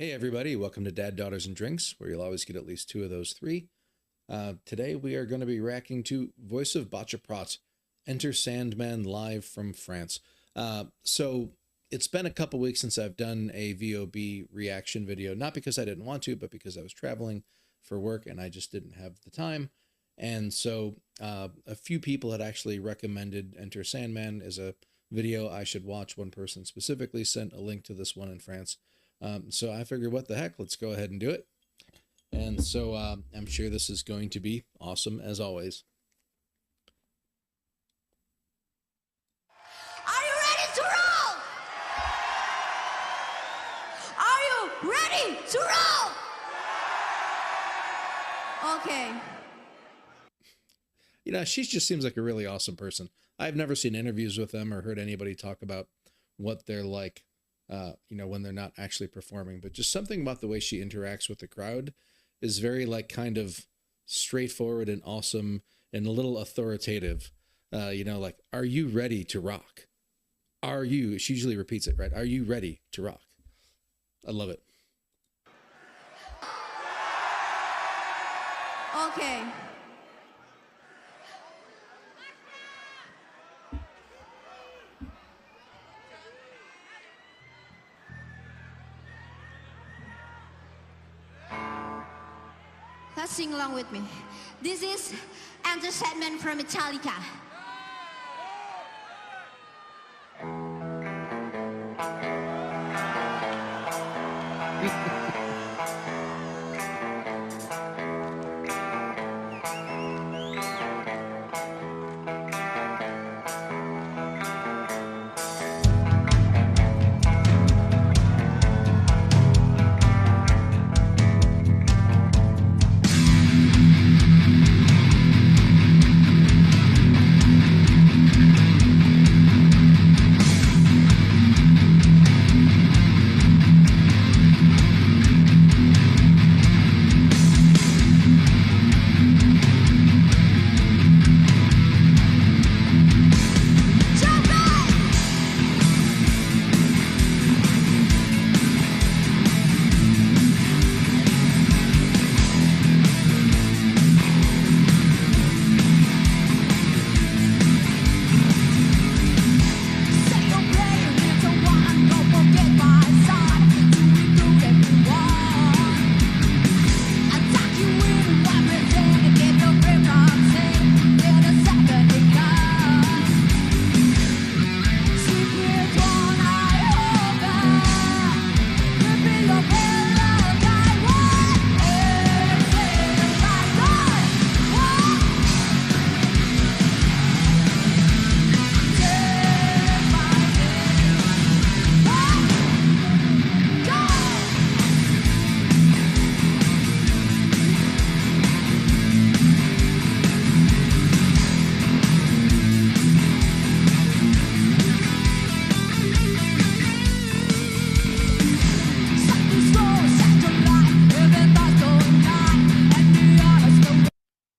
Hey everybody, welcome to Dad, Daughters, and Drinks, where you'll always get at least two of those three. Today we are going to be reacting to Voice of Baceprot, Enter Sandman live from France. So it's been a couple weeks since I've done a VoB reaction video, not because I didn't want to, but because I was traveling for work and I just didn't have the time. And so a few people had actually recommended Enter Sandman as a video I should watch. One person specifically sent a link to this one in France. So I figured, what the heck, let's go ahead and do it. And so I'm sure this is going to be awesome as always. Are you ready to roll? Are you ready to roll? Okay. You know, she just seems like a really awesome person. I've never seen interviews with them or heard anybody talk about what they're like, you know, when they're not actually performing. But just something about the way she interacts with the crowd is very, like, kind of straightforward and awesome and a little authoritative. You know, like, are you ready to rock? Are you? She usually repeats it, right? Are you ready to rock? I love it. Okay. Let's sing along with me. This is Enter Sandman from Metallica.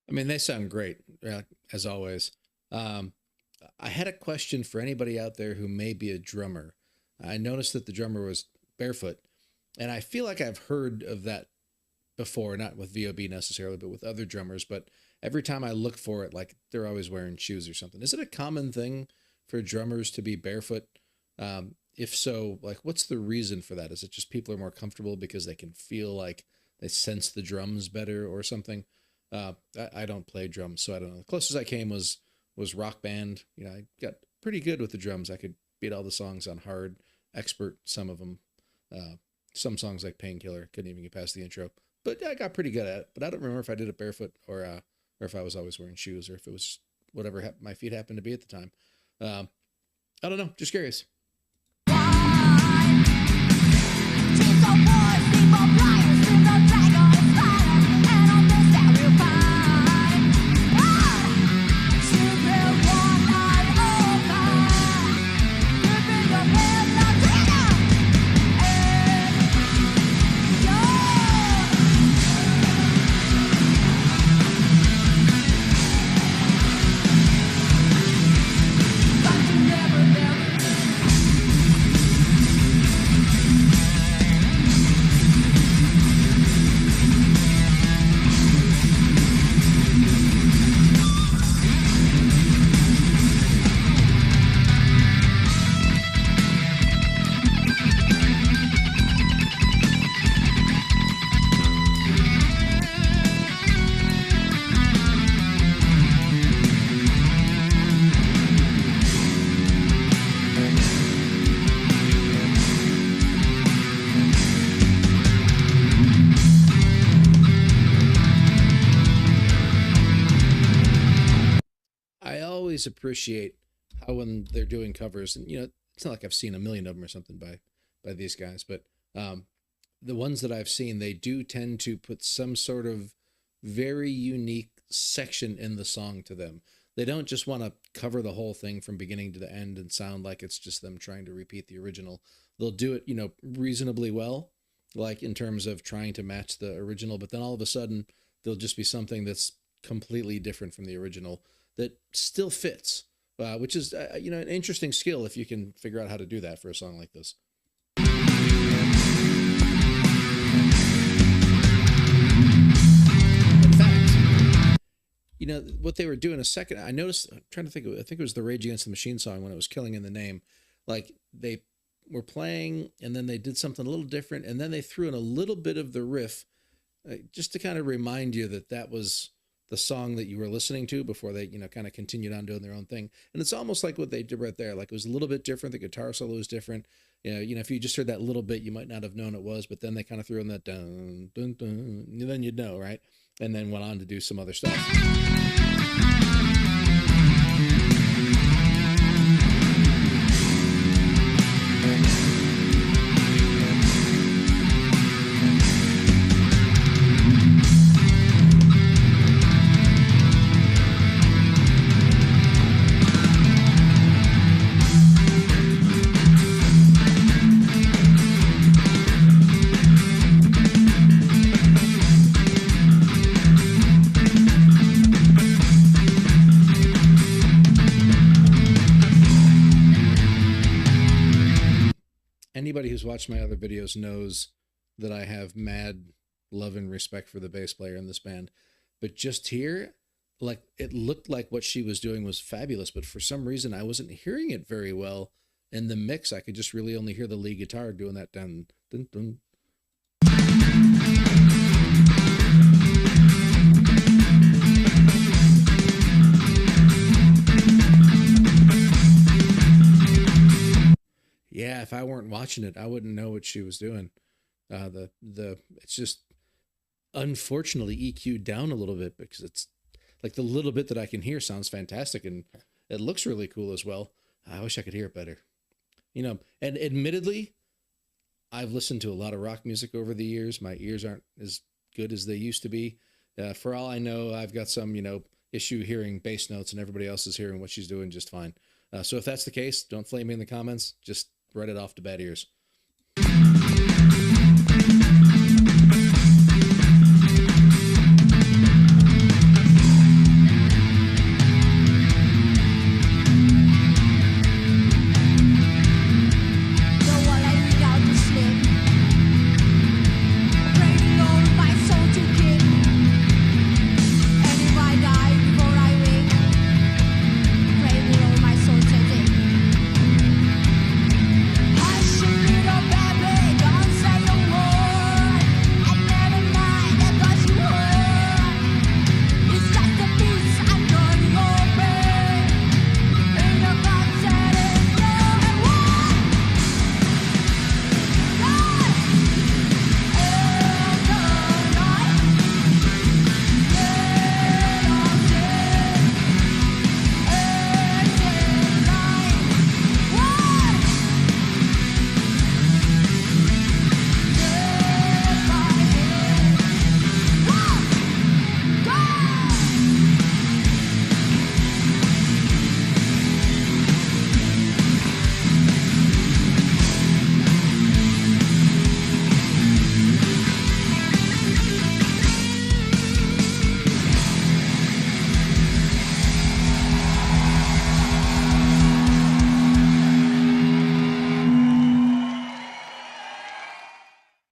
I mean, they sound great, as always. I had a question for anybody out there who may be a drummer. I noticed that the drummer was barefoot, and I feel like I've heard of that before, not with VoB necessarily, but with other drummers. But every time I look for it, like, they're always wearing shoes or something. Is it a common thing for drummers to be barefoot? If so, like, what's the reason for that? Is it just people are more comfortable because they can feel like they sense the drums better or something? I don't play drums, so I don't know. The closest I came was Rock Band. You know, I got pretty good with the drums. I could beat all the songs on hard, expert some of them. Some songs like Painkiller couldn't even get past the intro, but I got pretty good at it. But I don't remember if I did it barefoot or if I was always wearing shoes, or if it was whatever my feet happened to be at the time. I don't know. Just curious. always appreciate how when they're doing covers, and it's not like I've seen a million of them or something by these guys, but the ones that I've seen, they do tend to put some sort of very unique section in the song to them. They don't just want to cover the whole thing from beginning to the end and sound like it's just them trying to repeat the original. They'll do it, reasonably well, like in terms of trying to match the original, but then all of a sudden there'll just be something that's completely different from the original that still fits, which is, an interesting skill if you can figure out how to do that for a song like this. What they were doing a second, I noticed, I'm trying to think of it, I think it was the Rage Against the Machine song when it was Killing in the Name. Like they were playing and then they did something a little different. And then they threw in a little bit of the riff just to kind of remind you that was the song that you were listening to before they, kind of continued on doing their own thing. And it's almost like what they did right there. Like it was a little bit different. The guitar solo was different. If you just heard that little bit, you might not have known it was, but then they kind of threw in that dun, dun, dun, and then you'd know, right? And then went on to do some other stuff. Anybody who's watched my other videos knows that I have mad love and respect for the bass player in this band. But just here, like it looked like what she was doing was fabulous, but for some reason I wasn't hearing it very well in the mix. I could just really only hear the lead guitar doing that dun dun dun. Yeah, if I weren't watching it, I wouldn't know what she was doing. It's just unfortunately EQ'd down a little bit because it's like the little bit that I can hear sounds fantastic and it looks really cool as well. I wish I could hear it better. And admittedly, I've listened to a lot of rock music over the years. My ears aren't as good as they used to be. For all I know, I've got some, issue hearing bass notes and everybody else is hearing what she's doing just fine. So if that's the case, don't flame me in the comments. Just write it off to bad ears.